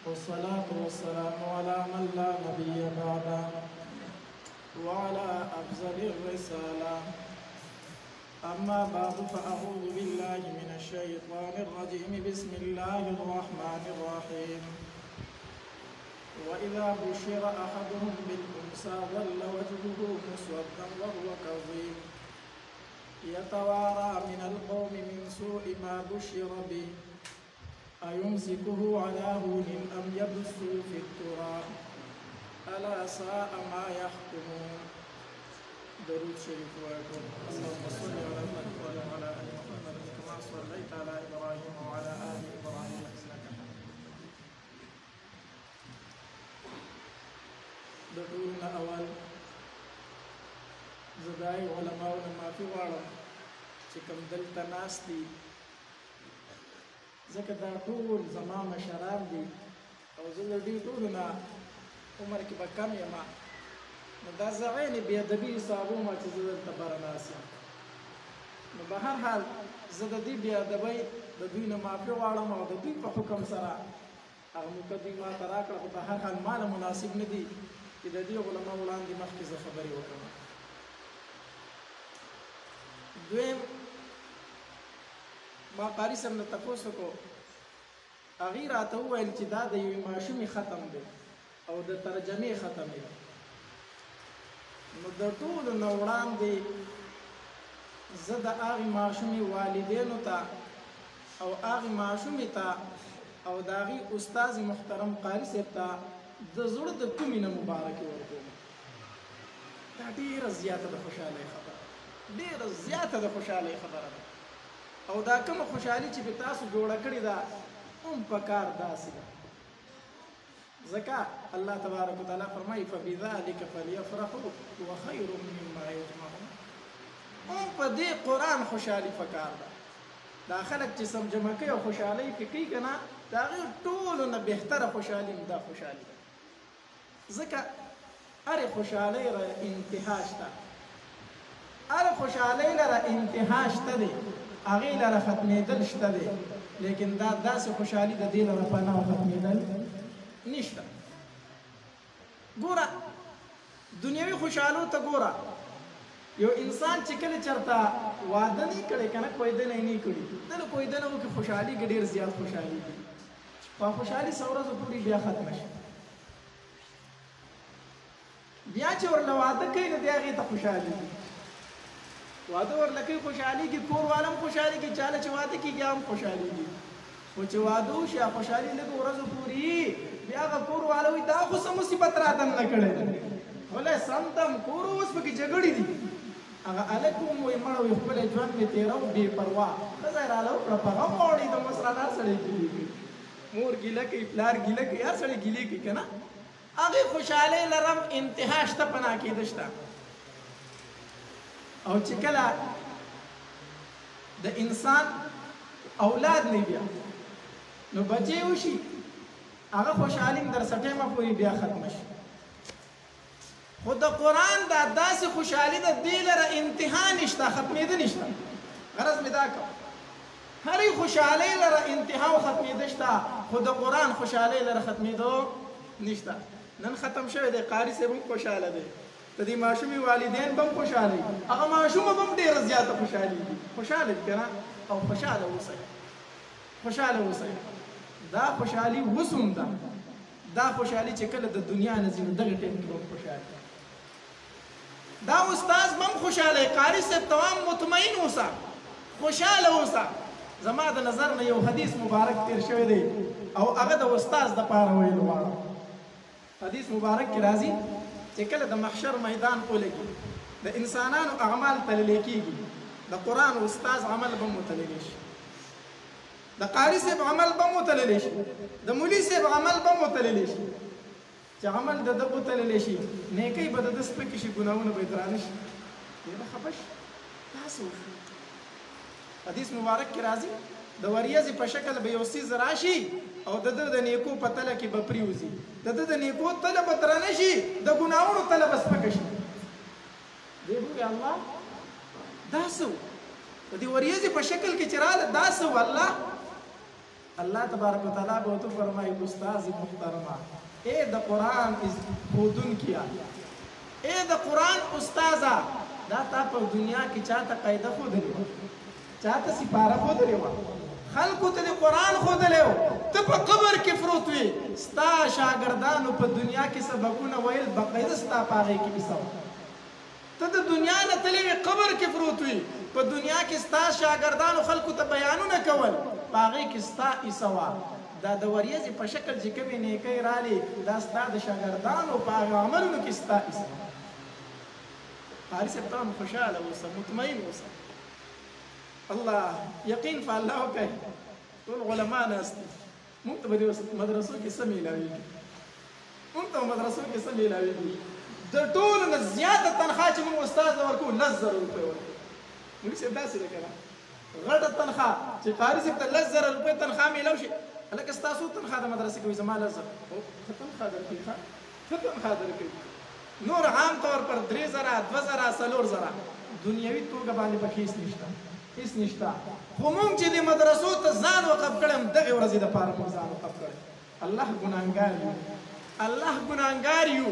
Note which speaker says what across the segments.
Speaker 1: والصلاة والسلام على من لا نبي بعده وعلى أفضل الرسالة. أما بعد فأعوذ بالله من الشيطان الرجيم. بسم الله الرحمن الرحيم. وإذا بشر أحدهم بالأنثى ظل وجهه مسودا وهو كظيم يتوارى من القوم من سوء ما بشر به أيمسكه على هون أم يدسه في التراب ألا ساء ما يحكمون. درود شريف ويقول اللهم صل على محمد وعلى آل محمد كما صليت على إبراهيم وعلى آل إبراهيم إنك حميد. دعونا أول زداي علماؤنا ما في وارم چکم دلتا ناس دی زکه دا ټول زما مشران دي او زه له دې ټولو نه عمر کې به کم یم نو دا زغینې بې ادبي حسابومه چې زه دلته بره ناست یم نو به هر حال زه د دې بې ادبۍ د دوی نه معافي غواړم او د دوی په حکم سره هغه موقع دوی ما ته راکړه خو په هر حال ماله مناسب نه دي چې د دې علماء وړاندې مخکې زه خبرې وکړم. دویم ما قاری صاحب نه تپوس وکړو هغې راته وویل چې دا د یوې ماشومې ختم دی او د ترجمې ختم دی. نو د ټولو نه وړاندې زه د هغې ماشومې والدینو ته او هغې ماشومې ته او د هغې استاذ محترم قاری صاحب ته د زړه د کومې نه مبارکي ورکوم. دا ډېره زیاته د خوشحالۍ خبره ډېره زیاته د خوشحالۍ خبره ده او دا کومه خوشحالي چې به تاسو جوړه کړې ده هم په کار داسې ده. ځکه الله تبارک وتعالی فرمایي فبذلک فلیفرحوا هو خیر مما یجمعون. هم په دې قرآن خوشحالي په کار ده. دا خلک چې سم جمع کوي او خوشحالۍ پې کوي که نه د هغې ټولو نه بهتره خوشحالي دا خوشحالي ده. ځکه هرې خوشحالۍ را انتها شته هر خوشحالۍ لره انتها شته دی هغې لره ختمېدل شته دی لیکن دا داسې خوشحالي د دې لره فنا او ختمېدل نشته. ګوره دنیوي خوشحالو ته ګوره یو انسان چې کله چېرته واده نه کړی که نه کویدنه یې نه کړي دله کویدنه وکړي خوشحالي کې ډېر زیات خوشحالي دي په خوشحالي څه ورځو پورې بیا ختمه شي. بیا چې ورله واده کوي نو د هغې ته خوشحالي دي واده ورله کوي خوشحالېږي کور والا هم خوشحالېږي چاله چې واده کېږي هم خوشحالېږي خو چې واده وشي خوشحالي لږو ورځو پورې بیا هغه کور والا وایي دا خو څه مصیبت راته نه کړی دی ولی سم دم کور اوس پکې جګړې دي هغه هلک هم وایي مړه وایي ښکلی ژوند مې تېره و بې پروا ښځه یې راله وکړه په غم واوړي د مسران هر سړی ګیلې کوي مور ګیله کوي پلار ګیله کوي هر سړی ګیلې کوي که نه هغې خوشحالۍ لرم انتها شته په ناکېده شته. او چې کله د انسان اولاد نه بیا نو بچی وشي هغه خوشحالي هم در سټیمه پورې بیا ختمه شي. خو د قرآن دا داسې خوشحالي د دې لره انتها نشته ختمېده نشته. غرض مې دا کړ هرې خوشحالۍ لره انتها او ختمېده شته خو د قرآن خوشحالۍ لره ختمېدو نشته. نن ختم شوی دی قاري صاحب هم خوشحاله دی د دې ماشومې والدین به هم خوشحاله هغه ماشومه به هم ډېره زیاته خوشحالېږي. خوشحاله دي که نه او خوشحاله اوسئ خوشحاله اوسئ. دا خوشحالي اوس هم ده دا خوشحالي چې کله د دنیا نه ځي نو دغه ټایم کې به هم خوشحاله دا استاذ به هم خوشحاله قاري صاحب ته هم مطمئن اوسه خوشحاله اوسه. زما د نظر نه یو حدیث مبارک تیر شوی دی او هغه د استاذ دپاره ویلو غواړم. حدیث مبارک کې راځي چې کله د محشر میدان ولګي د انسانانو اعمال تللی کېږي د قرآن استاذ عمل به هم وتللی شي د قاري صاحب عمل به هم وتللی شي د مولي صاحب عمل به هم وتللی شي. چې عمل د ده وتللی شي نیکۍ به د ده سپکې شي ګناهونه به یې درانه شي دی به خفه شي. داسې وشو حدیث مبارک کې راځي د وریځې په شکل به یو څیز راشي او د ده د نیکو په تله کې به پریوځي د ده د نیکو تله به درنه شي د ګناهونو تله به سپکه شي. دی به وایي الله دا څه و د دې وریځې په شکل کې چې راغله دا څه و الله اللہ تبارک و تعالیٰ بہت فرمائی استاذ محترمہ اے دا قرآن خودن کیا اے دا قرآن استاذہ دا تا پر دنیا کی چاہتا قیدہ خود لیو چاہتا سپارہ خود لیو خلقو تا دی قرآن خود لیو تا پا قبر کی فروتوی ستا شاگردانو پا دنیا کی سبکون ویل بقید ستا پاگئی کی بسو تا دا دنیا نتلیوی قبر کی فروتوی پا دنیا کی ستا شاگردانو خلقو تا بیانو نکول پاگئی کی ستا ایسوا دا دوریزی پا شکل جی کمی نیکی رالی دا ستا دا شاگردانو پاگئی عملونو کی ستا ایسوا قاری سے تام خوشحال ہوسا مطمئن ہوسا اللہ یقین فا اللہ ہو کہے تو علماء ناستی منتبہ مدرسوں کی سمی لاوی گی منتبہ مدرسوں کی سمی لاوی گی در طول نزیادہ تنخواہ چی من استاذ ورکو لزر روپے ورکو مجھے سے دا سی لکھا غلط تنخواہ چی قاری سے لزر روپے تنخواہ میں لوشی اللہ کستاسو تنخواہ دا مدرسی کوئی زمان لزر تنخواہ در کی تنخواہ در کی نور عام طور پر 3 زرا 2 زرا 4 زرا دنیاوی توګه باندې پکې هیڅ نشته خو مونږ چې د مدرسو ته ځان وقف کړم دغه ورځې دپاره مونږ ځان وقف کړی الله ګناهګار یو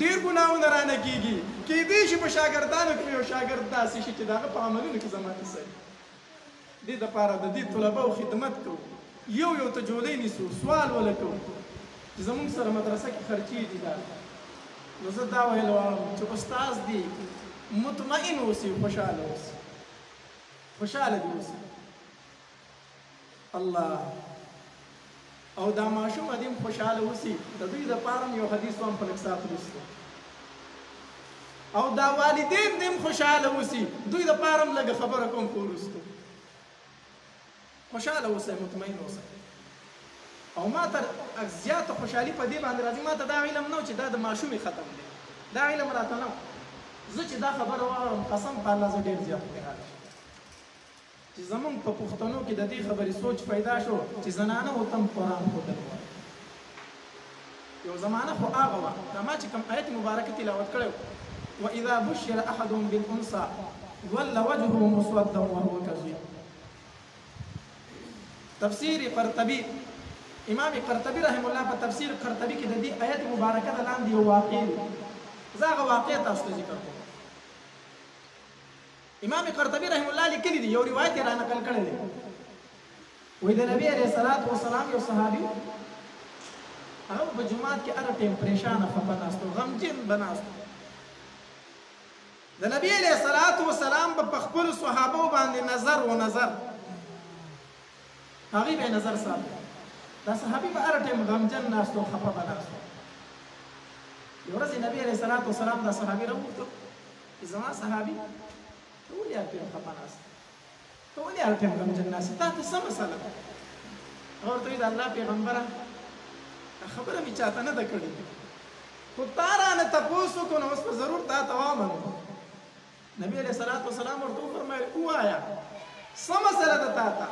Speaker 1: ډېر ګناهونه رانه کېږي کېدی شي په شاګردانو کې یو شاګرد داسې شي چې د هغه په عملونو کې زما کیسه وي دې دپاره د دې طلباو خدمت کوو یو ته جولۍ نیسو سوال ولټوو چې زمونږ سره مدرسه کې خرچې دي دا نو زه دا ویل غواړم چې استاذ دی مطمئن اوسي خوشحاله اوسي خوشحاله دې اوسي الله او دا ماشومه دې هم خوشحاله اوسي د دوی دپاره هم یو حدیث هم په لږ ساعت وروسته او دا والدین دې هم خوشحاله اوسي دوی دپاره هم لږه خبره کوم په وروستو خوشحاله اوسئ مطمئن اوسئ او ما ته زیاته خوشحالي په دې باندې راځي ما ته دا علم نه و چې دا د ماشومې ختم دی دا علم راته نه و زه چې دا خبره واورم قسم په الله زه ډېر زیات خوشحاله شم چې زمونږ په پښتنو کې د دې خبرې سوچ پیدا شو چې زنانه ورته هم قرآن ښودل غواړي یو زمانه خو هغه وه دا ما چې کوم آیت مبارکه تلاوت کړی و واذا بشر احدهم بالانثى ظل وجهه مسودا وهو كظيم تفسیر قرطبي امام قرطبي رحم الله په تفسیر قرطبي کې د دې آیت مبارکه د لاندې یو واقع دی زه هغه واقع تاسو ته ذکر کوم امام قرطبي رحم الله لیکلی دی یو روایت را نقل کړی دی وایي د نبی علیه الصلاة والسلام یو صحابي هغه په جومات کې هر ټیم پریشانه خفه ناست و غمجن به ناست د نبی علیه الصلاة والسلام په خپلو صحابو باندې نظر هغوی به یې نظر ساتي دا صحابي به هر ټیم غمجن ناست و خفه به ناست یو ورځ نبی علیه الصلاة والسلام دا صحابي راوغوښتل چې زما صحابي ته ولې هر ټیم خفه ناست ته ولې هر ټیم غمجن ناست تا ته څه مسله ده هغه ورته وایي د الله پیغمبره خبره مې چاته نه ده کړې خو تا رانه تپوس وکړو نو اوس به ضرور تا ته وامنو نبی علیه الصلاة والسلام ورته وفرمایل ووایه څه مسله ده تا ته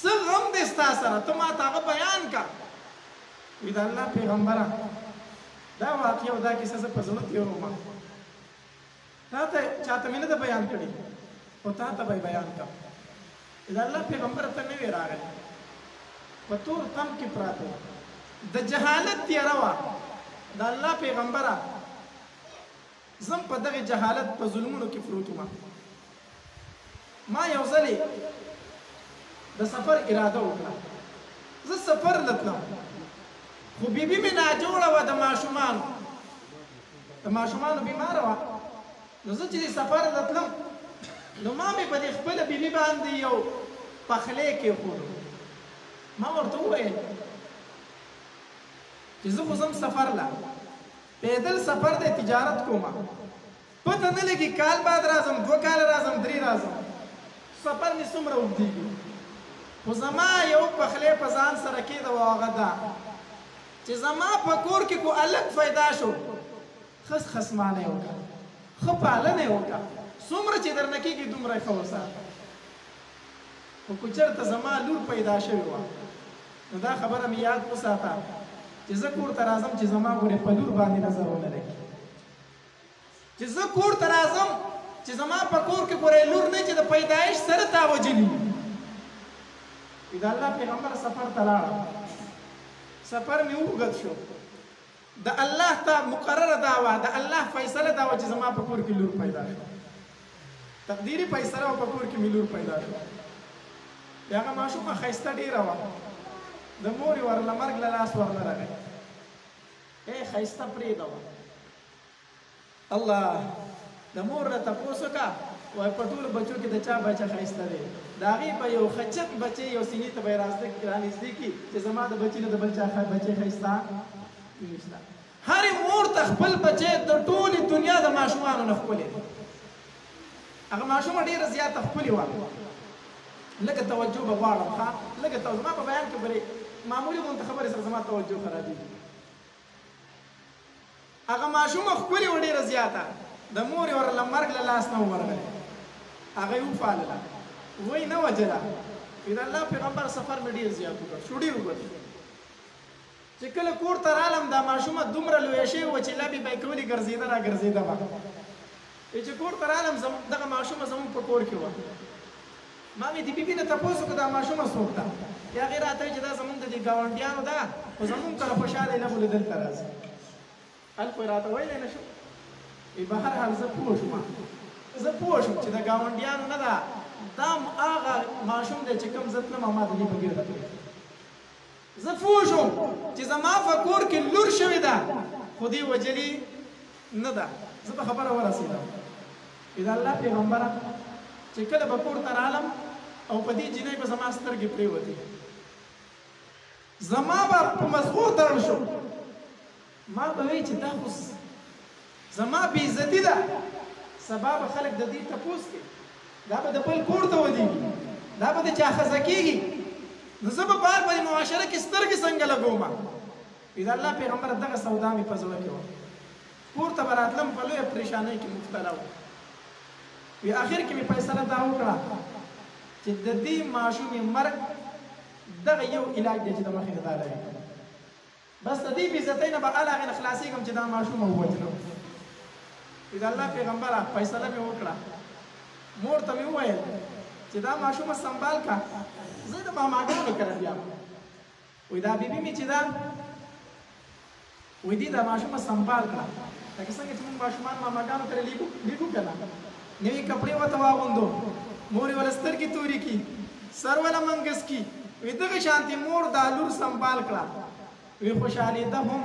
Speaker 1: څه غم دی ستا سره ته ما ته هغه بیان کا وایي د الله پیغمبره دا واقعه او دا کیسه زه په زړه تېروم تا ته چاته مې نه ده بیان کړې خو تا ته به یې بیان کړم د الله پیغمبر ته نه وې راغلی په تور تم کې پراته د جهالت تیاره وه د الله پیغمبره زم په دغه جهالت په ظلمونو کې پروت وم ما یو ځلې د سفر اراده وکړه زه سفر لتلم خو بیبي مې ناجوړه وه د ماشومانو بیماره وه نو زه چې د سفر لتلم نو ما مې په دې خپله بیبي باندې یو پخلی کېښودو ما ورته وویل چې زه خو ځم سفر له پیدل سفر دی تجارت کومه پته نه لګي کال بعد راځم 2 کال راځم 3 راځم سفر مې څومره اوږدېږي خو زما یو پخلی په ځان سره کېده و هغه دا چې زما په کور کې کو الګ پیدا شو ښه خصمانه یې وکړه ښه پالنه یې وکړه څومره چې درنه کېږي دومره یې ښه وساته خو که چېرته زما لور پیدا شوې وه نو دا خبره مې یاد وساته چې زه کور ته راځم چې زما ګورې په لور باندې نظر ونه لګي چې زه کور ته راځم چې زما په کور کې ګورې لور نه چې د پیدایش سره تا وجلي دا الله پیغمبر سفر ته لاړ، سفر مې اوږد شو، د الله ته مقرره دا وه، د الله فیصله دا وه چې زما په کور کې لور پیدا شوه، تقدیري فیصله وه په کور کې مې لور پیدا شوه. د هغه ماشومه ښایسته ډېره وه، د مور یې ورله مرګ له لاس ورله راغی. ښایسته پرېږده وه. الله د مور نه تپوس وکړه، وایي په ټولو بچو کې د چا بچه ښایسته دی؟ د هغې به یو ښچک بچی یو سینې ته به یې رانږدې کړي چې زما د بچي نه د بل چا بچی ښایسته نشته. هرې مور ته خپل بچی د ټولې دنیا د ماشومانو نه ښکلی دی. هغه ماشومه ډېره زیاته ښکلې وه. لږه توجه به غواړم، ښه لږه زما په بیان کې برې معمولي غونته خبرې سره زما توجه خرابېږي. هغه ماشومه ښکلې وه ډېره زیاته، د مور یې ورله مرګ له لاس نه ورغلی، هغه یې وپالله، وایي نه وجله. د الله پیغمبر سفر مې ډېر زیات وکړ، شوډې وکړ. چې کله کور ته رالم دا ماشومه دومره لویه شوې وه چې لبې به یې کولې ګرځېده را ګرځېده به. چې کور ته رالم دغه ماشومه زموږ په کور کې وه. ما مې د بیبي نه تپوس وکړو دا ماشومه څوک ده؟ هغې راته وایي چې دا زموږ د دې ګاونډیانو ده، خو زموږ کله خوشحاله یې نه بولې دلته راځي. هلته یې راته ویلی نه شو. بهر حال زه پوه شوم چې د ګاونډیانو نه ده، دا هغه ماشوم دی چې کوم زه تلم او ما د دې په ګرده کړی. زه پوه شوم چې زما په کور کې لور شوې ده، خو دې وجلې نه ده. زه په خبره ورسېدم. د الله پیغمبره چې کله به کور ته رالم او په دې جینۍ به زما سترګې پرېوتې، زما به په مزغو تړل شو. ما به وایي چې دا خو زما بېعزتي ده، سبا به خلک د دې تپوس کوي، دا به د بل کور ته ودرېږي، دا به د چا ښځه کېږي، نو زه به بار په معاشره کې سترګې څنګه لګوم؟ د الله پیغمبر دغه سودا مې په زړه کې وه. کور ته به راتلم، په لویه پریشانۍ کې مبتلا وم. آخر کې مې فیصله دا وکړه چې د دې ماشومې مرګ دغه یو علاج دی چې د مخې نه دا لري. بس د دې بېعزتۍ نه به هغې نه خلاصېږم چې دا ماشومه ووژنم. د الله پیغمبره فیصله مې وکړه. مور ته مې وویل چې دا ماشومه سنبال کا، زه د ماماګانو کره بیام. وایي دا بیبي مې چې ده، وایي دې دا ماشومه سنبال کړه، لکه څنګه چې موږ ماشومان ماماګانو کره لیږو که نه، نوې کپړې ورته واغوندو، مور یې وله سترګې تورې کړي، سر وله منګس کړي. وایي دغه شانتې مور دا لور سنبال کړه. وایي خوشحالېده هم،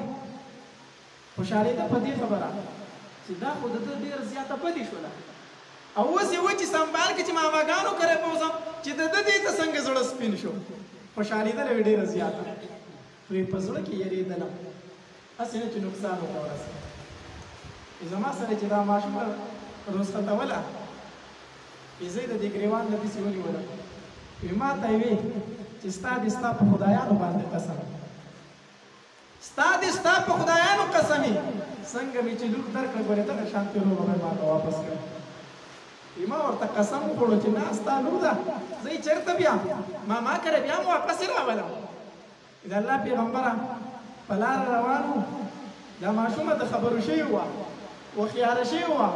Speaker 1: خوشحالېده په دې خبره چې دا خو د ده ډېره زیاته بدې شوله، او اوس یې وایي چې سنبال کړي چې ماماګانو کره بوځم چې د ده دې ته څنګه زړه سپین شو. خوشحالېدله وایي ډېره زیاته. وایي په زړه کې یېرېدلم، هسې نه چې نقصان ورته ورسېږي. زما سره چې دا ماشومه روسختوله، زه یې د دې ګرېوان نه داسې ونیولم. وایي ما ته یې ویې چې ستا دې ستا په خدایانو باندې قسم، ستا دې ستا په خدایانو قسمې، څنګه مې چې لور درکړه ګورې دغه شانتې روغه به ما ته واپس کړه. ما ورته قسم وخوړو چې نه ستا لور ده، زه یې چېرته بیام، ما کره بیام واپس یې راولم. د الله پیغمبره په لاره روان وو، دا ماشومه د خبرو شوې وه، هوښیاره شوې وه،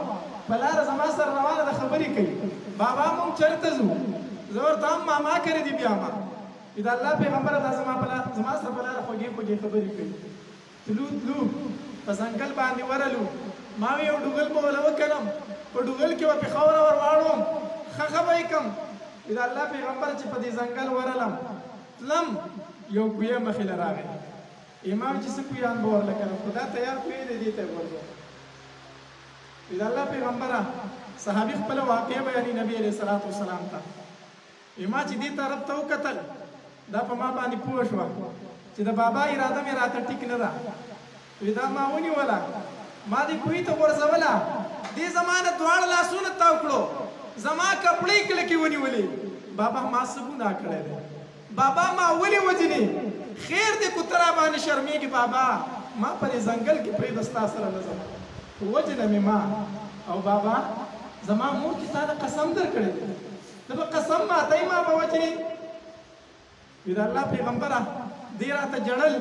Speaker 1: په لاره زما سره روانه د خبرې کوي. بابا مونږ چېرته ځو؟ زه ورته هم ماما کره دې بیامه. د الله پیغمبره دا زما سره په لاره خوږې خوږې خبرې کوي. تلو په ځنګل باندې ورلو، ما وی یو ډوګل به وله وکړم، په ډوګل کې به پې خاوره ور واړوم، خښه به یې کړم. د الله پیغمبر چې په دې ځنګل ورلم تلم، یو کویه مخې له راغی. امام چې څه کویان به ورله کړم، خو دا تیار کوی دی، دې ته یې ورځم. د الله پیغمبره صحابي خپله واقعه بیاني نبي علیه الصلاة والسلام ته. ما چې دې طرف ته وکتل، دا په ما باندې پوه شوه چې د بابا اراده مې راته ټیک نه ده. دا ما ونیوله، ما دې کوهي ته غورځوله، دې زما نه دواړه لاسونه تاو کړو، زما کپړې کلکې ونیولې. بابا ما څه ګناه کړی دی؟ بابا ما ولې وجنې؟ خیر دې کو ته راباندې شرمېږي بابا، ما په دې ځنګل کې پرېږده ستا سره نه ځم، وجنه مې ما. او بابا زما مور چې تا د قسم درکړی دی، ته به قسم ماتی ما به وجنې. د الله پیغمبره دې راته جړل،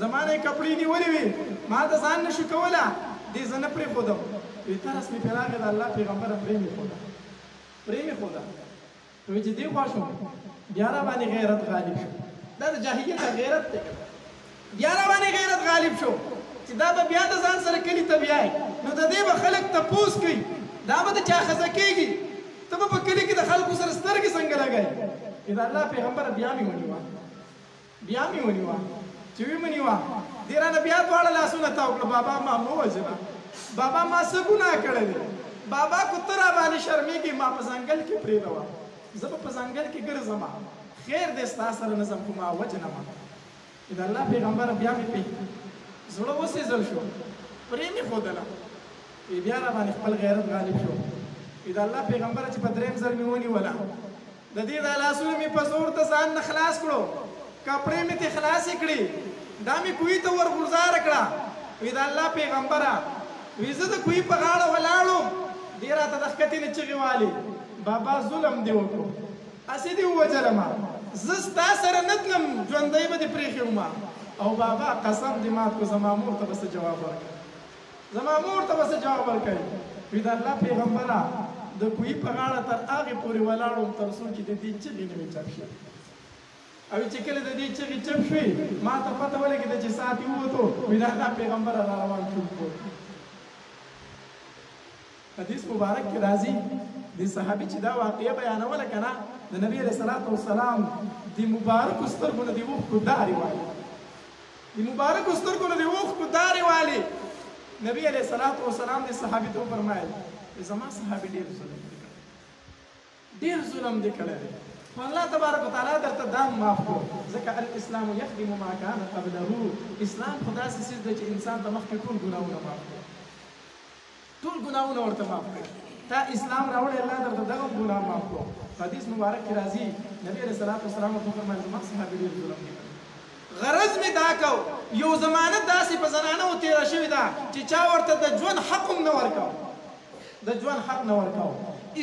Speaker 1: زما نه یې کپړې نیولې وې، ما ته ځان نه شو کوله، دې زه نه پرېښودم. ترس مې پرې راغی، د الله پیغمبره پرې مې ښوده. وی چې دی خوا شو بیا را باندې غیرت غالب شو. دا د جاهلیت غیرت دی. بیا را باندې غیرت غالب شو چې دا به بیا د ځان سره کلي ته بیایي نو د دې به خلک تپوس کوي دا به د چا ښځه کېږي ته به په کلي کې د خلکو سره سترګې څنګه لګوي. د الله پیغمبره بیا مې ونیوه چې ویې مې نیوه دې رانه بیا دواړه لاسونه تاو کړه بابا ما مه وژنه بابا ما څه ګناه کړی دی بابا کو ته را باندې شرمېږې ما په ځنګل کې پرېږدوه زه به په ځنګل کې ګرځم خیر دی ستا سره نه ځم خو ما وجنمه. د الله پیغمبره بیا مې پې زړه وسېزل شو پرې مې ښودله بیا را باندې خپل غیرت غالب شو. د الله پیغمبره چې په درېیم ځل مې ونیوله د دې دا لاسونه مې په زور د ځان نه خلاص کړو کپړې مې ترې خلاصې کړې دا مې کوهي ته ورغورځاره کړه. وی د الله پیغمبره وی زه د کوهي په غاړه ولاړم دې راته د ښکتې نه چغې والې بابا ظلم دې وکړو هسې دې ووجلمه زه ستا سره نه تلم ژوندی به دې پرېښې او بابا قسم دې مات کړو زما مور ته به څه جواب ورکوي وی د الله پیغمبره د کوهي په غاړه تر هغې پورې ولاړم تر څو چې د دې چغې نه مې چپ شي او چې کله د دې چغې چپ شوې ما ته پته ولګېده چې ساعت یې ووتو وی د الله پیغمبره را روان شو. حدیث مبارک کې راځي د صحابي چې دا واقعه بیانوله که نه د نبي علیه الصلاة والسلام د مبارکو سترګو نه د اوښکو دارې والې نبي علیه الصلاة والسلام د صحابي ته وفرمایل زما صحابي ډېر ظلم دې کړی دی خو الله تبارک وتعالی درته دا معاف کړو ځکه الاسلام یخدم ما کان قبله اسلام خو داسې څیز دی چې انسان ته مخکې ټول ګناهونه معاف کړي ورته معاف کړي تا اسلام راوړی الله درته دغه ګناه معاف کړو. حدیث مبارک کې راځي نبي علیه الصلاة والسلام ورته وفرمایل زما صحابي ډېر ظلم دې کړی غرض مې دا کو یو زمانه داسې په زنانه تېره شوې ده چې چا ورته د ژوند حق هم نه ورکاو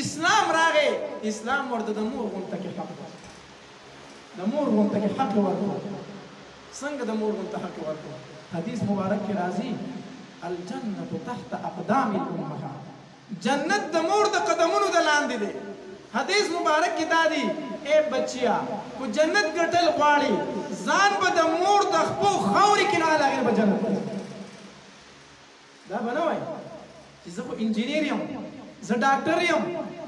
Speaker 1: اسلام راغی اسلام ورته د مور غونته کې حق ورکړو څنګه د مور غونته حق ورکړو. حدیث مبارک کې راځي الجنة تحت اقدام الامهات جنت د مور د قدمونو د لاندې دی. حدیث مبارک کې دا دی اے بچیا کو جنت ګټل غواړي ځان به د مور د خپو خاورې کې نه هغې به جنت دا به نه وایي چې زه خو انجینیر یم زه ډاکټر یم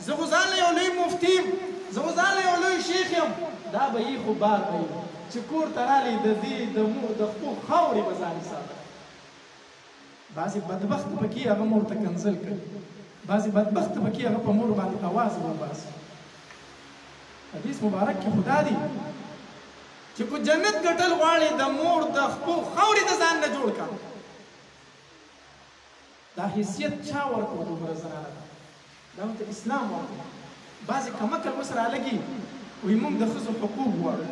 Speaker 1: زه خو ځان له یو لوی مفتي یم زه خو ځان له یو لوی شیخ یم دا به یې خو بار به یې چې کور ته رالې د دې د مور د خپو خاورې به ځان ساته. بعضې بدبخت پکې هغه مور ته کنځل کوي بعضې بدبخت پکې هغه په مور باندې اواز وباسي. حدیث مبارک کې خدا دی چې کو جنت ګټل غواړي د مور د خپو خاورې د ځان نه جوړ کړه. دا حیثیت چا ورکړو دومره زنانه ده دا ورته اسلام ورکړو. بعضې کمکل ورسره هلګي وایي موږ د ښځو حقوق غواړو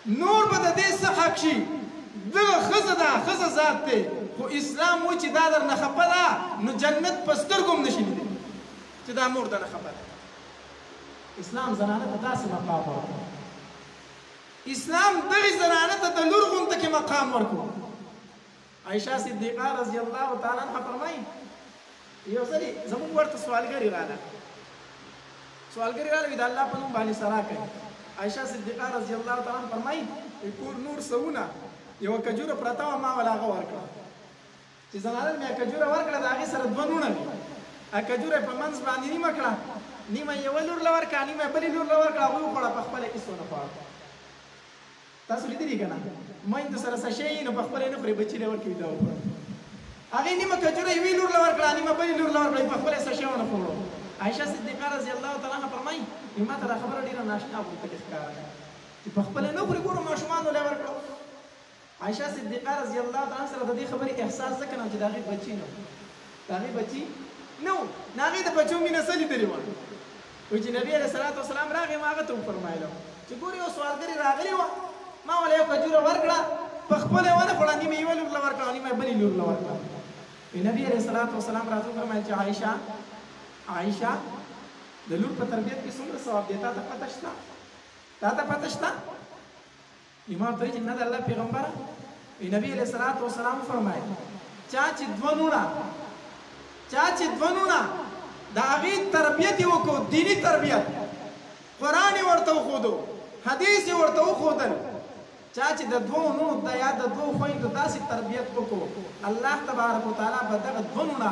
Speaker 1: نور به د دې څه حق شي دغه ښځه ده ښځه ذات دی خو اسلام وایي چې دا درنه خفه ده نو جنت په سترګو هم نشي لیدلی چې دا مور درنه خفه ده. اسلام زنانه ته داسې مقام ورکړو اسلام دغې زنانه ته د لور غونته کې مقام ورکړو. عائشہ صدیقه رضی الله تعالی عنها فرمایي یو ځلې زموږ ورته سوالګري راغله وي د الله په نوم باندې سرا کوي. عائشہ صدیقه رضی الله تعالی عنها فرمایي کور نور سونه یوه کجوره پرته وه ما ولا هغه ورکړه چې زنانه مې کجوره ورکړه د هغې سره دوه نونه وي کجوره یې په منځ باندې نیمه کړه نیمه یوه لور له ورکړه نیمه بلې لور له ورکړه هغوی وخوړه په خپله هېڅ ونه خوړه. تاسو لیدلي که نه میندو سره څه شی نو په خپله یې نه خوري بچي له ورکوي دا وخوړه هغې نیمه کجوره یوې لور له ورکړه نیمه بلې لور له ورکړه په خپله یې څه شی ونه خوړو. عائشہ صدیقه رضی الله تعالی عنها فرمایي ما ته دا خبره ډېره ناشنا غوندې ښکاره ده چې په خپله نه خوري ګورو ماشومانو له ورکړو. عائشہ صدیقه رضی الله تعالی عنها سره د دې خبرې احساس ځکه نه چې د هغې بچي نه و د هغې د بچو مینه څه لیدلې وه وایي چې نبي علیه الصلاة والسلام راغی ما هغه ته وفرمایله چې ګورې یو سوالګرې راغلې وه ما وله یو کجوره ورکړه په خپله یې ونه خوړه نیمه یوه لور له ورکړه او نیمه یې بلې لور له ورکړه. نبي علیه الصلاة والسلام راته وفرمایل چې عائشہ د لور په تربیت کې څومره ثواب دی تا ته پته شته ما ورته وایي چې نه د الله پیغمبره نبي علیه الصلاة والسلام وفرمایل چا چې دوه نونه دا هغې تربیت یې وکړو، دیني تربیت، قرآن یې ورته وښودو، حدیث یې ورته وښودل. چا چې د دوو نونو د یا د دوو خویندو داسې تربیت وکړو، الله تبارک وتعالی به دغه دوه نونه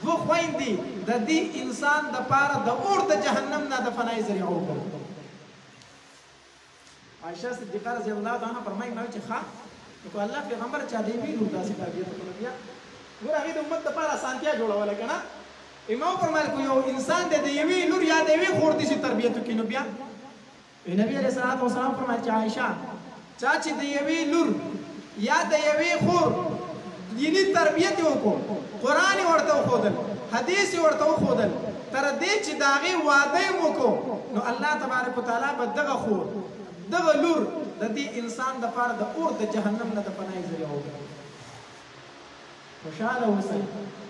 Speaker 1: دوه خویندې د دې انسان دپاره د اور د جهنم نه د فنای ذریعه وګرځوي. عائشہ صدیقه رضی الله عنها فرمایي ما چې ښه نو که الله پیغمبر چا دی ویلو داسې تربیت وکړو، بیا ګوره هغې د امت دپاره اسانتیا جوړوله که نه. امام فرمایل که یو انسان دی د یوې لور یا د یوې خور داسې تربیت وکړي نو بیا نبي علیه الصلاة وسلام فرمایل چې عائشہ چا چې د یوې لور یا د یوې خور دیني تربیت یې وکړو، قرآن یې ورته وښودل، حدیث یې ورته وښودل، تر دې چې د هغې واده یې وکړو، نو الله تبارک وتعالی به دغه خور دغه لور د دې انسان دپاره د اور د جهنم نه د پناه ذریعه وګرځوي. خوشحاله اوسئ.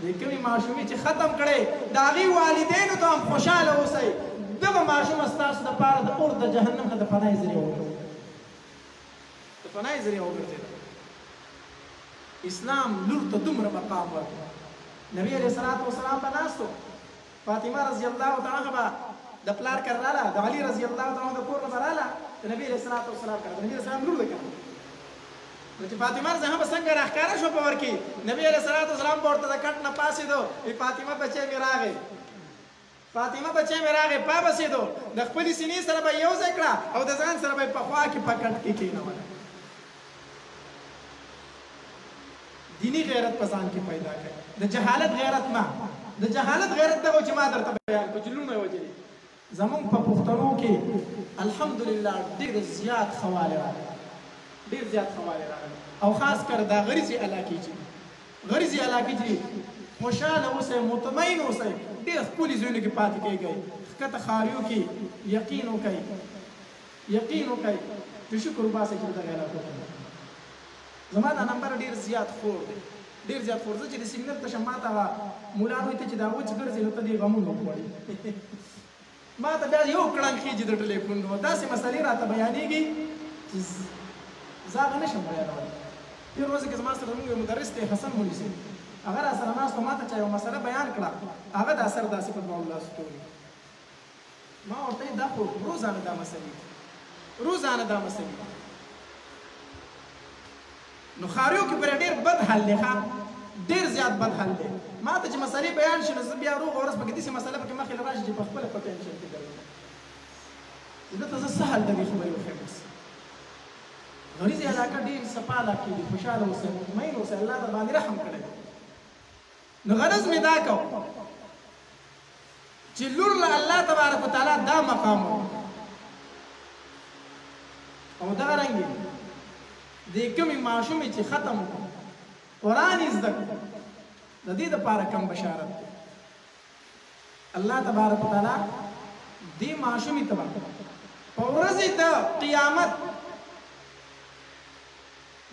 Speaker 1: د کومې ماشومې چې ختم کړی د هغې والدینو ته هم خوشحاله اوسئ. دغه ماشوم ستاسو دپاره د اور د جهنم نه د پناه ذریعه وګرځوي، د پناه ذریعه وګرځېده. اسلام لور ته دومره مقام ورکړ. نبي علیه الصلاة وسلام به ناست و، فاطمه رضی الله تعالی عنها به د پلار کره راله، د علي رضی الله تعالی عنه د کور نه به راله، د نبي علیه الصلاة وسلام کره، د نبي علیه السلام لور ده که نه. نو چې فاطمه رضی الله به څنګه راښکاره شوه په ور کې، نبي علیه الصلاة وسلام به ورته د کټ نه پاڅېدو، وایي فاطمه بچی مې راغی، فاطمه بچی مې راغی، پابسېدو، د خپلې سینې سره به یو ځای کړه او د ځان سره به یې په خوا کې په کټ کې کېنوله. دینی غیرت په ځان کې پیدا کړئ، د جهالت غیرت نه. د جهالت غیرت دغه چې ما درته بیان کړو چې لوڼه یې وجلې. زمونږ په پښتنو کې الحمدلله ډېر زیات خوالې راغلي، ډېر زیات خوالې راغلي، او خاص کر دا غریزي علاقې چې غریزي علاقې چې خوشحاله اوسئ، مطمئن اوسئ، ډېر ښکلي ځایونو کې پاتې کېږئ، ښکته ښاریو کې یقین وکئ، یقین وکئ چې شکر وباسئ چې دغه علاقو ته. زما دا نمبر ډېر زیات خور دی، ډېر زیات خور. زه چې د سیمینر ته شم ما ته مولان وایي ته چې دا وچ ګرځې نو ته دې غمونه وخوړې. ما ته بیا یو کړنګ خېجي د ټلیفون نو داسې مسلې راته بیانېږي چې زه هغه نه شم بیانولی. تېر ورځ کې زما سره زموږ یو مدرس دی حسن مولي صاحب، هغه را سره ناست و، ما ته چا یو مسله بیان کړه، هغه د اثر داسې په دوه الله ستوري. ما ورته ویل دا خو روزانه دا مسلې دي، روزانه دا مسلې دي. نو ښاریو کې پرې ډېر بد حل دی، ډېر زیات بد حل دی. ما ته چې مسلې بیان شي نو زه بیا روغ ورځ پکې داسې مسله پکې مخې له راشي چې په خپله په ټینشن کې ګرځم. دلته زه څه حل د دې خبرې وښیم. بس غریزي علاقه ډېر صفا علاقې دي، خوشحاله اوسئ، مطمئن اوسئ، الله در باندې رحم کړی. نو غرض مې دا کو چې لور له الله تبارک وتعالی دا مقام او دغه رنګې د کومې ماشومې چې ختم قرآن یې زده کړو د دې دپاره کم بشارت دی. الله تبارک وتعالی دې ماشومې ته به په ورځې د قیامت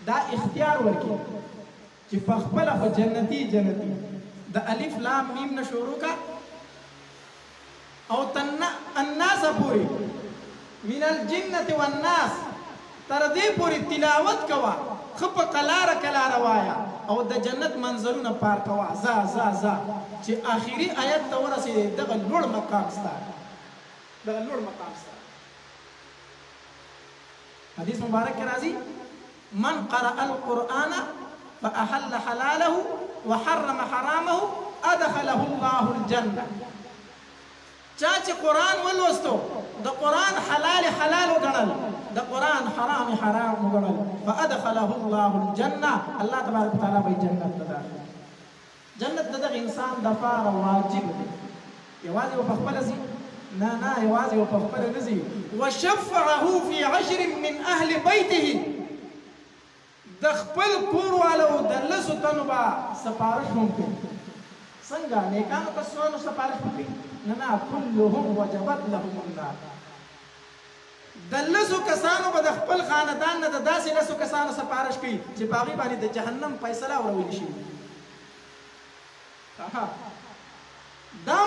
Speaker 1: دا اختیار ورکړي چې په خپله خو جنتي د الف لام میم نه شروع کا او الناس پورې من الجنة والناس تر دې پورې تلاوت کوه، ښه په قلاره وایه او د جنت منظرونه پار کوه، ځه چې آخري آیت ته ورسېدې دغه لوړ مقام ستا، دغه لوړ مقام ستا. حدیث مبارک کې راځي من قرأ القرآن فأحل حلاله وحرم حرامه أدخله الله الجنة. چا چې قرآن ولوستو د قرآن حلال وګڼل، د قرآن حرام وګڼل، فأدخله الله الجنة، الله تبارک وتعالی به جنت ته داخل. جنت د دغه انسان دپاره واجب دی. یوازې په خپله ځي؟ نه، یوازې په خپله نه ځي. وشفعه في 10 من أهل بيته، د خپل کور والو د 10 تنو به سپارش هم کوي. څنګه نیکانو کسانو سپارش وکړي؟ نه، كلهم وجبت لهم النار. د 10 کسانو به د خپل خاندان نه د داسې 10 کسانو سپارش کوي چې په هغې باندې د جهنم فیصله ورویل شي. دا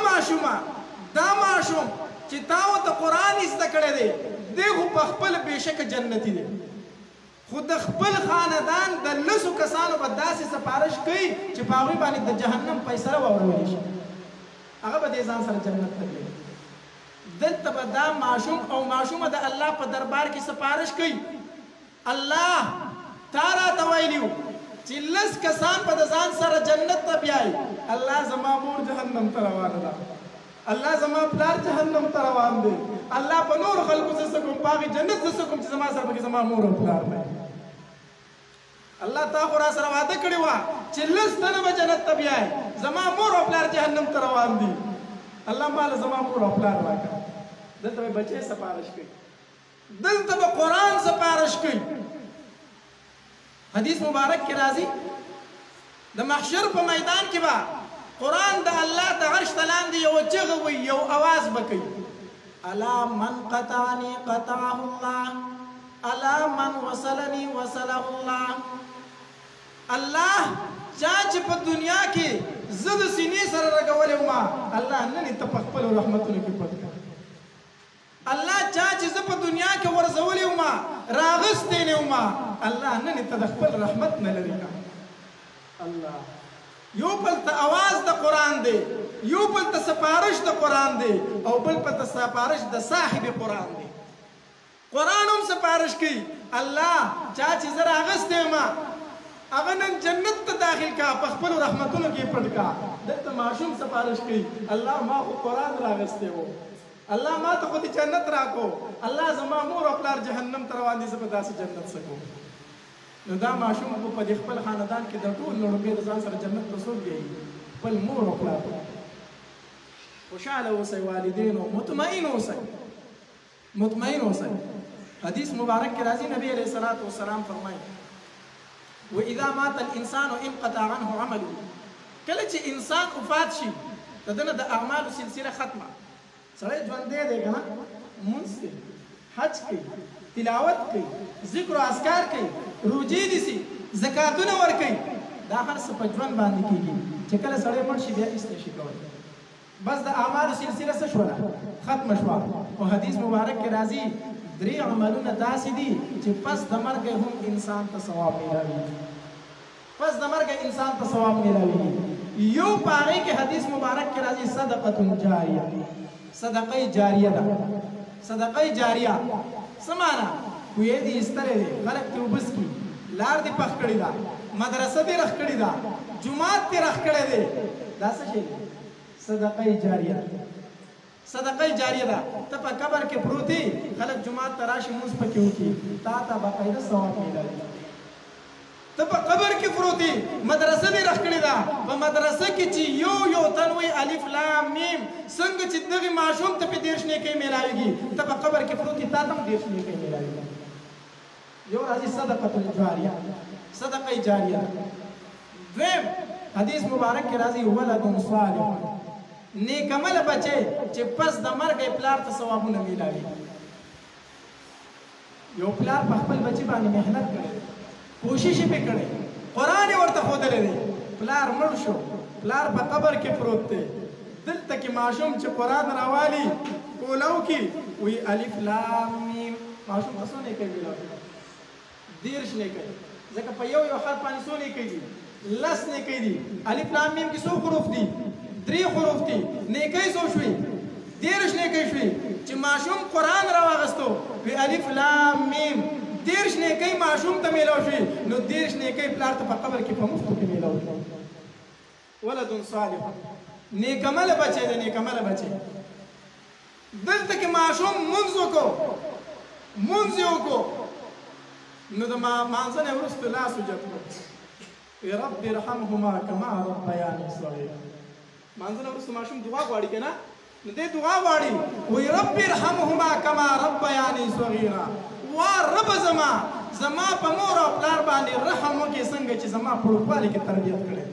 Speaker 1: ماشوم چې تا ورته قرآن زده کړی دی، دی خو په خپل بېشکه جنتي دی، خو د خپل خاندان د 10 کسانو به داسې سپارش کوي چې په هغوی باندې د جهنم فیصله ورویل شي. هغه به دې ځان سره جنت ته بيایي. دلته به دا ماشوم او ماشومه د الله په دربار کې سپارش کوي، الله تا راته ویلي وو چې 10 کسان به د ځان سره جنت ته بیایي. الله زما مور جهنم ته روانه ده، الله زما پلار جهنم ته روان دی، الله په نور خلکو څه څه کوم، په هغې جنت څه څه کوم چې زما سره پکې زما مور او پلار دی. الله تا خو را سره وعده کړې وه چې 10 تنه به جنت ته بیایي، زما مور او پلار جهنم ته روان دي، الله ماله زما مور او پلار راکړه. دلته به بچې سپارش کوي، دلته به قرآن سپارش کوي. حدیث مبارک کې راځي د محشر په میدان کې به قرآن د الله د عرش ته لاندې یوه چغه وي، یو اواز به کوي، الا من قطعنی قطعه الله، الا من وصلنی وصله الله. الله چا چې په دنیا کې زه د سینې سره رګولی وما، الله نن یې ته په خپلو رحمتونو کې پټ کړه. الله چا چې زه په دنیا کې ورزولی وما، راغستی نه وما، الله نن یې ته د خپل رحمت نه لرې کړه. الله یو بل ته اواز د قرآن دی، یو بل ته سپارش د قرآن دی، او بل ته سپارش د صاحب قرآن دی. قرآن هم سپارش کوي، الله چا چې زه راغستی وما هغه نن جنت ته داخل کا، په خپلو رحمتونو کې پټ کا. دلته ماشوم سپارش کوي، الله ما خو قرآن راغستی و، الله ما ته خو دې جنت راکو، الله زما مور او پلار جهنم ته روان دي، زه به داسې جنت څه کوم. نو دا ماشوم خو په دې خپل خاندان کې د ټول لوړکۍ د ځان سره جنت ته څوک بیایي؟ خپل مور او پلار. خوشحاله اوسئ والدینو، مطمئن اوسئ، مطمئن اوسئ. حدیث مبارک کې راځي نبی علیه الصلاة والسلام فرمایي واذا مات الانسان انقطع عنه عمله. کله چې انسان وفات شي د ده نه د اعمالو سلسله ختمه. سړی ژوندی دی که نه، مونځ کوي، حج کوي، تلاوت کوي، ذکر و اذکار کوي، روجې نیسي، زکاتونه ورکوي، دا هر څه په ژوند باندې کېږي. چې کله سړی مړ شي بیا هېڅ نشي کولی، بس د اعمالو سلسله څه شوله؟ ختمه شوه. او حدیث مبارک کې راځي 3 عملونه داسې دي چې پس د مرګه هم انسان ته ثواب میلاوي، پس د مرګه انسان ته ثواب میلاوي. یو په هغې کې حدیث مبارک کې راځي صدقه جاریه، صدقه جاریه ده. صدقه جاریه څه معنا؟ کوی دې ایستلی دی، خلک دې اوبه څښي، لار دې پخ کړې ده، مدرسه دې رخ کړې ده، جومات دې رخ کړی دی، دا څه شی دی؟ صدقه جاریه. صدقه جاریه ده. ته په قبر کې پروت یې، خلک جومات ته راشي مونځ پکې وکړي، تا ته باقاعده ثواب میلاوي. ته په قبر کې پروت یې، مدرسه دې رخ کړې ده، په مدرسه کې چې یو یو تن وایي الف لام میم، څنګه چې دغې ماشوم ته پې 30 نیکۍ میلاویږي، ته په قبر کې پروت یې، تا ته هم 30 نیکۍ میلاویږي. یو راځي صدقه جاریه، صدقه جاریه. دویم حدیث مبارک کې راځي ولد صالح، نیک عمل بچی چې پس د مرګ پلار ته ثوابونه میلاوي. یو پلار په خپل بچی باندې محنت کړی، کوشش یې پې کړی، قرآن یې ورته ښودلی دی، پلار مړ شو، پلار په قبر کې پروت دی. دلته کې ماشوم چې قرآن راوالي کولو کې وایي الف لام میم، ماشوم ته څو نیکۍ میلاوي؟ 30 نیکۍ. ځکه په یو یو حرف باندې څو نیکۍ دي؟ 10 نیکۍ دي. الف لام میم کې څو حروف دي؟ 3 حروف دي. نیکۍ څو شوي؟ 30 نیکۍ شوي. چې ماشوم قرآن راواغستو وی الف لام میم، 30 نیکۍ ماشوم ته میلاو شوي، نو 30 نیکۍ پلار ته په قبر کې په مفتو کې میلاو شوي. ولد صالح، نیک عمله بچی دی، نیک عمله بچی. دلته کې ماشوم مونځ وکړو، مونځ یې وکړو، نو د مانځه نه وروسته لاس اوچت کړو، وی رب ارحمهما کما ربیاني صغیرا. مانځه نه وروسته ماشوم دعا غواړي که نه؟ نو دی دعا غواړي، وی رب ارحمهما کما ربیاني صغیرا. وا رب زما په مور او پلار باندې رحم وکړي، څنګه چې زما په وړوکوالي کې تربیت کړی.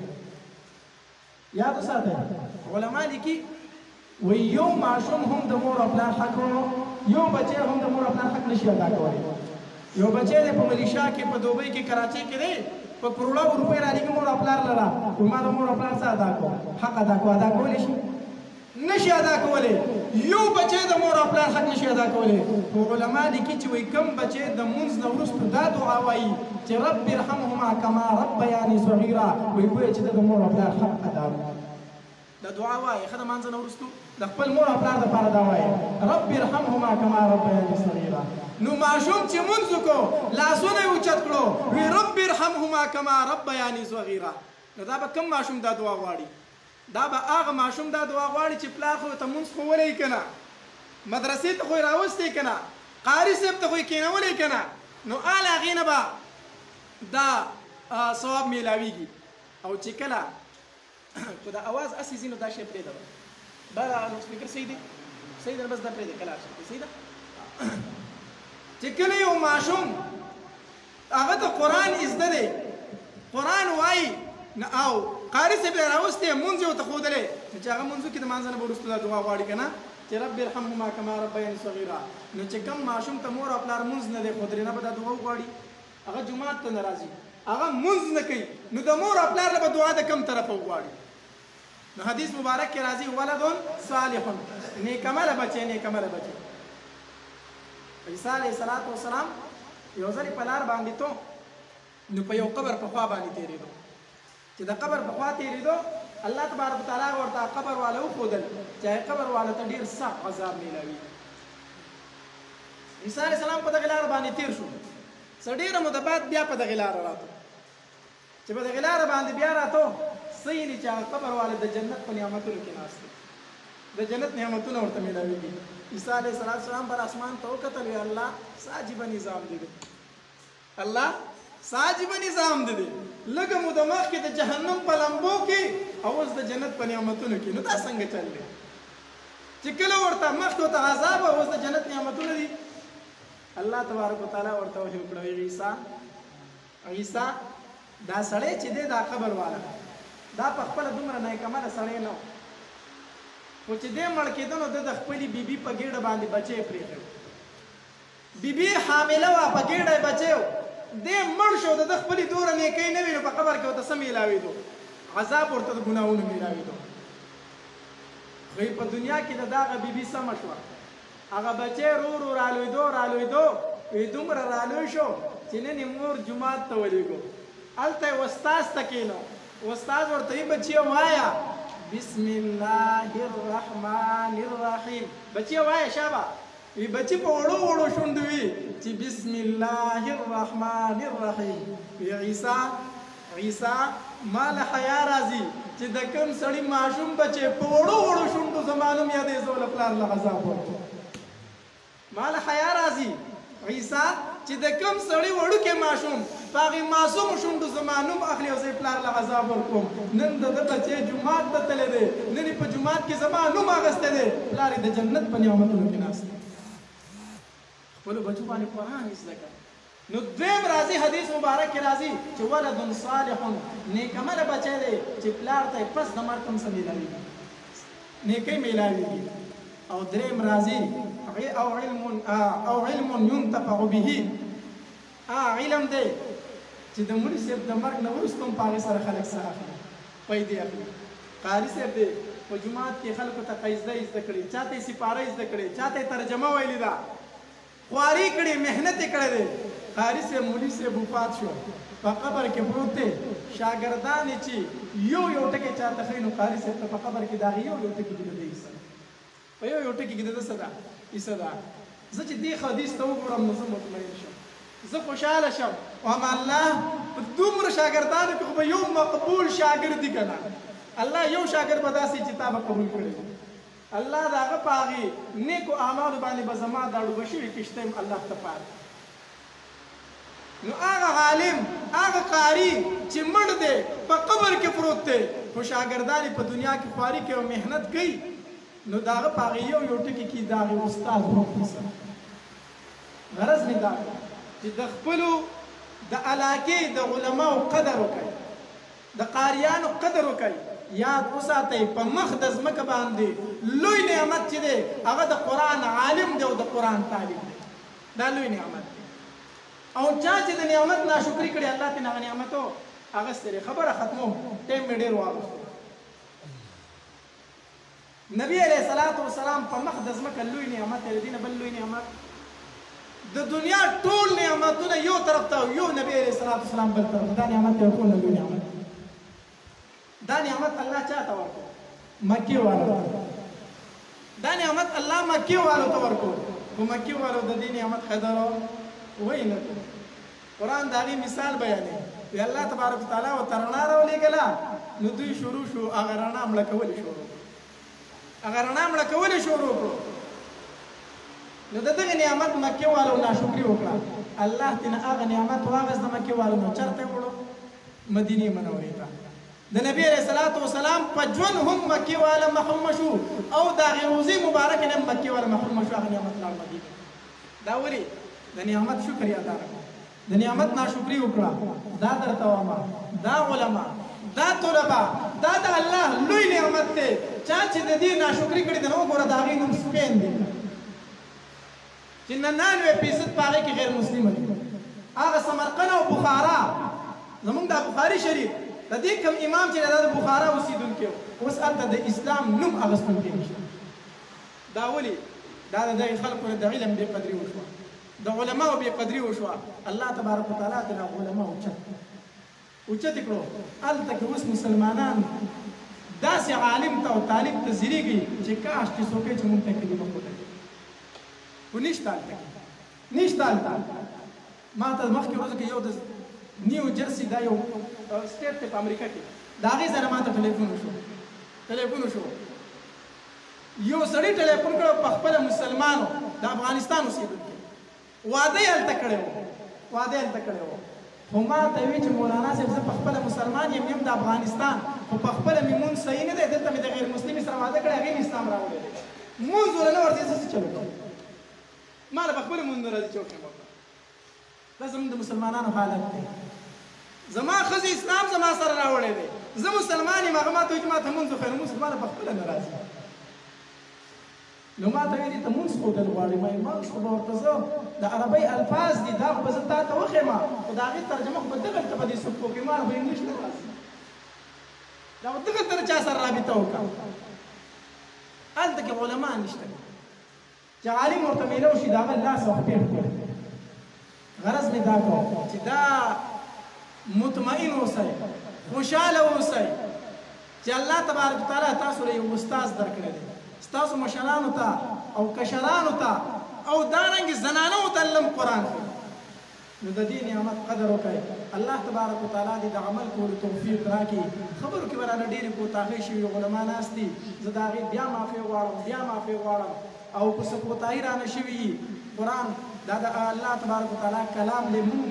Speaker 1: یاد وساتئ، علما لیکي وی یو ماشوم هم د مور او پلار حق، یو بچی هم د مور او پلار حق نشي ادا کولی. یو بچی دی په ملیشا کې، په دوبۍ کې، کراچۍ کې دی، په کروڑو روپۍ رالېږي مور او پلار لره، ما د مور او پلار څه ادا کړو؟ حق ادا کړو. ادا کولی شي؟ نشي ادا کولی. یو بچی د مور او پلار حق نشي ادا کولی. خو علما لیکي چې وایي کوم بچی د مونځ نه وروسته دا دعا وایي چې رب ارحمهما کما ربیاني صغیرا، وایي ګویا چې د مور او پلار حق ادا کړو. دا دعا وایي ښه د مانځه نه وروستو د خپل مور او پلار دپاره دا وایي رب ارحمهما کما ربیاني صغیرا. نو ماشوم چې مونځ وکړو لاسونه یې اوچت کړو وی رب ارحمهما کما ربیاني صغیرا. نو دا به کوم ماشوم دا دعا غواړي؟ دا به هغه ماشوم دا دعا غواړي چې پلار خو ته مونځ ښوولی که نه، مدرسې ته خو یې راوستی که نه، قاري صاحب ته خو یې کېنولی که نه، نو آل هغې نه به دا ثواب میلاویږي. او چې کله خو د اواز هسې ځي نو دا شی پرېږده بله لوډ سپیکر صحیح دی؟ صحیح ده، بس دا پرېږده کله صحیح ده. چې کله یو ماشوم هغه ته قرآن زده دی، قرآن وایي او قاري صاحب یې راوستی مونځ یې ورته ښودلی، نو چې هغه مونځو کې د مانځه نه به وروستو دا دعا غواړي که نه چې رب ارحمهما کما ربیاني صغیرا. نو چې کوم ماشوم ته مور او پلار مونځ نه دی ښودلی نه به دا دعا وغواړي، هغه جومات ته نه راځي، هغه مونځ نه کوي، نو د مور او پلار نه به دعا د کوم طرفه وغواړي؟ نو حدیث مبارک کې راځي ولد صالح، نیکعمله بچی، نیکعمله بچی. عیسی علیه السلام یو ځل په لار باندې تو نو په یو قبر په خوا باندې تېرېدو، چې د قبر په خوا تېرېدو الله تبارک وتعالی ورته قبر والا وښودل چې قبر والا ته ډېر سخت عذاب میلاوي. عیسی علیه السلام په دغې لاره باندې تېر شو، څه ډېره موده بعد بیا په دغې لاره راتو، چې په دغې لاره باندې بیا راتو صحیح دي چې هغه قبر والا د جنت په نعمتونو کې ناست دی، د جنت نعمتونه ورته میلاویږي. عیسی علیه السلام پر اسمان ته وکتل وی الله ساجبه نظام دی، الله ساجبه نظام دی، لږه موده مخکې د جهنم په لمبو کې او اوس د جنت په نعمتونو کې، نو دا څنګه چل دی چې کله ورته مخکې ورته عذاب او اوس د جنت نعمتونه دي؟ الله تبارک وتعالی ورته وحی وکړه عیسی دا سړی چې دی دا قبر والا دا په خپله دومره نیکعمله سړی نه و، خو چې دی مړ کېده نو ده د خپلې بیبي په ګېډه باندې بچی پرېښی، بیبي حامله وه په ګېډه یې بچی و، دی مړ شو د ده خپلې دومره نیکۍ نه وي نو په قبر کې ورته څه میلاوېدو؟ عذاب ورته د ګناهونو میلاوېدو. خو په دنیا کې د دغه بیبي سمه شوه، هغه بچی رو رو رالوېدو وی دومره رالوی شو چې نن یې مور جومات ته ولېږو، هلته یې استاذ ته کېنو، استاذ ورته یې بچیه وایه بسم الله الرحمن الرحیم، بچیه وایه شابه، وی بچی په وړو وړو شونډو وي چې بسم الله الرحمن الرحیم. وی عیسی ما له حیا راځي چې د کوم سړي ماشوم بچی په وړو وړو شونډو زما نوم یادوي زه له پلار له عذاب ورکوم، ما له حیا راځي عیسی چې د کوم سړي وړوکی ماشوم په هغې معصوم شونډو زما نوم اخلي او زه یې پلار له عذاب ورکوم. نن د ده بچی جومات ته تللی دی، نن یې په جومات کې زما نوم اخیستی دی، پلار یې د جنت په نعمتونو کې ناست دی، خپلو بچو باندې قرآن زده کړه. نو دویم راځي حدیث مبارک کې راځي چې ولد صالح، نیکعمله بچی دی چې پلار ته یې پس د مرګ هم څه میلاوېږي؟ نیکۍ میلاوېږي. او دریم راځي او علم ينتفع به، علم دی چې د مولي صاحب د مرګ نه وروسته هم په هغې سره خلک څه اخلي، پیدې اخلي. قاري صاحب دی په جومات کې خلکو ته قیصده زده کړې، چا ته یې سپاره زده کړې، چا ته یې ترجمه ویلې ده، خواري کړې، محنت یې کړی دی. قاري صاحب مولي صاحب وفات شو، په قبر کې پروت دی، شاګردان یې چې یو ټکی چاته ښیي نو قاري صاحب ته په قبر کې د هغې یو ټکي کې د ده حصه ده، په یو ټکي کې د ده څه ده حصه ده. زه چې دې حدیث ته وګورم نو زه مطمئن شم، زه خوشحاله شم، وایم الله په دومره شاګردانو کې خو به یو مقبول شاګرد دی که نه، الله یو شاګرد به داسې چې تا به قبول کړی، الله د هغه په هغې نیکو اعمالو باندې به زما دا ډوبه شوې کښته یم الله ته پاتې. نو هغه عالم هغه قاري چې مړ دی په قبر کې پروت دی، خو شاګردان یې په دنیا کې خواري کوي او محنت کوي، نو د هغه په هغې یو ټکي کې د هغې استاد وروسته غرض مې دا چې د خپلو د علاقې د علماو قدر وکړئ، د قاریانو قدر وکړئ، یاد وساتئ په مخ د ځمکه باندې لوی نعمت چې دی هغه د قرآن عالم دی او د قرآن طالب دی، دا لوی نعمت دی. او چا چې د نعمت ناشکري کړې الله ترې هغه نعمتو اخیستی دی. خبره ختموم، ټایم مې ډېر واغوښتو. نبی علیه السلام په مخ د ځمکه لوی نعمت دی، د دې نه بل لوی نعمت د دنیا ټول نعمتونه یو طرف ته او یو نبی علیه السلام بل طرف، دا نعمت دی ټول لوی نعمت. دا نعمت الله چا ته ورکړ؟ مکی والو دا نعمت الله مکی والو ته ورکو خو مکی والو د دې نعمت قدر وای نه قرآن دا غي مثال بیانوي وی الله تبارک وتعالى وترنا راولېږله نو دوی شروع شو هغه رڼا مړه کول شروع هغه رڼا مړه کول شروع کړو نو دغه نعمت مکی والو ناشکری وکړه الله تینا هغه نعمت واغس د مکی والو نو چرته وړو مدینه منورې ته د نبی علیہ الصلوۃ والسلام په ژوند هم مکی والا محروم شو او دا روزي مبارک نه مکی والا محروم شو هغه نعمت لاړ مدینه دا ولي د نعمت شکر ادا کړه د نعمت ناشکری وکړه دا درته واما دا علما دا طلبا دا د الله لوی نعمت ته چا چې د دې ناشکری کړی د نو ګوره دا غي نوم سپین دي چې 99% پاره کې غیر مسلمان دي هغه سمرقند او بخارا زمونږ د بخاری شریف د دې کوم امام چې د بخارا اوسیدونکو اوس هلته د اسلام نوم اغوستونکی نشته دا ولي دا د خلکو د علم بې قدري وشوه د علماو بې قدري وشوه الله تبارک وتعالی د علماو اوچت کړو هلته کې اوس مسلمانان داسې عالم ته او طالب ته ځیرېږي چې کاش چې څوک چې مونږ ته کلمه وکړي خو نشته هلته هلته ما ته مخکې ورځو کې یو د نیو جرسي دا یو سټیټ دی په امریکا کې د هغې سره ما ته ټلیفون وشو یو سړي ټلیفون کړی په خپله مسلمانو د افغانستان اوسېدونکي واده یې هلته کړی و خو ما ته وی چې مولانا صاحب زه په خپله مسلمان یم د افغانستان خو په خپله مې مونځ صحیح نه دی دلته مې د غیر مسلمې سره واده کړی هغې مې اسلام راوړی دی مونځ ورله نه ورځي زه څه چلو کوم ما له په خپله مونځ نه راځي چې وکړم دا زموږ د مسلمانانو حالت دی زما ښځې اسلام زما سره راوړی دی زه مسلمان یم هغه ما ته وایي چې ما ته مونځ وښیه نو مونځ ما له په خپله نه راځي نو ما ته ویلي ته مونځ ښودل غواړې ما مونځ خو به ورته زه د عربۍ الفاظ دي دا خو به زه تا ته وښیم خو د هغې ترجمه خو به دغلته به دې څوک وکړي ما له به انګلیش نه راځي دا به دغلته د چا سره رابطه وکړم هلته کې علما نشته چې عالم ورته میلو شي د هغه لاس وخپېښ کړي غرض مې دا کړو چې دا مطمئن اوسئ خوشحاله اوسئ چې الله تبارک وتعالی تاسو له یو استاذ درکړی دی ستاسو مشرانو ته او کشرانو ته او دارنګې زنانو ته لم قرآن کوي نو د دې نعمت قدر وکړئ الله تبارک وتعالی دې د عمل کولو توفیق راکړي خبرو کې به رانه ډېرې کوتاهۍ شوي علما ناست دي زه د هغې بیا معافي غواړم او که څه کوتاهي رانه شوي قرآن دا د الله تبارک وتعالی کلام دی موږ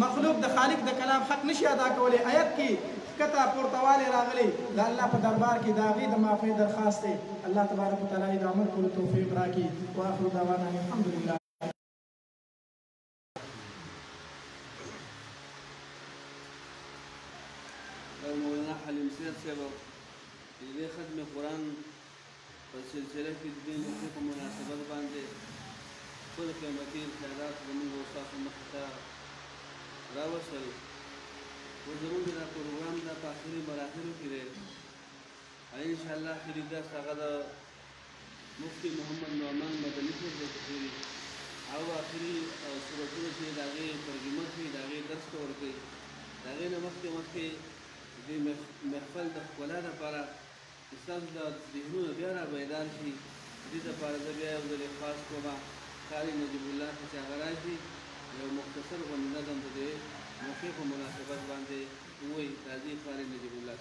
Speaker 1: مخلوق د خالق د کلام حق نشي ادا کولی آیت کې ښکته پورتوالی راغلی د الله په دربار کې د هغې د معافۍ درخواست دی الله تبارک وتعالی د عمل کولو توفیق راکړي واخر دعوانا الحمدلله
Speaker 2: مولانا حلیم سید صاحب د دې ختم قرآن په سلسله کې د دې موضوع په مناسبت باندې خپل قیمتي خیرات زموږ استاسو مخې ته راوستل و زموږ دا پروګرام دا په آخري مراحلو کې دی انشاءالله آخري درس هغه د مفتي محمد نعمان مدني صاحب دی تشریح او آخري صورتونه چې د هغې ترجمه کوي د هغې درس ته ورکوي د هغې نه مخکې د محفل د ښکلا دپاره ستاسو د ذهنونه بیا را بیدار شي دې دپاره زه بیا یو ځل خاص کومه قاري نجیب الله ته چې هغه راشي یو مختصر غوندې نظم د دې موقع په مناسبت باندې ووایي راځي قاري نجیب الله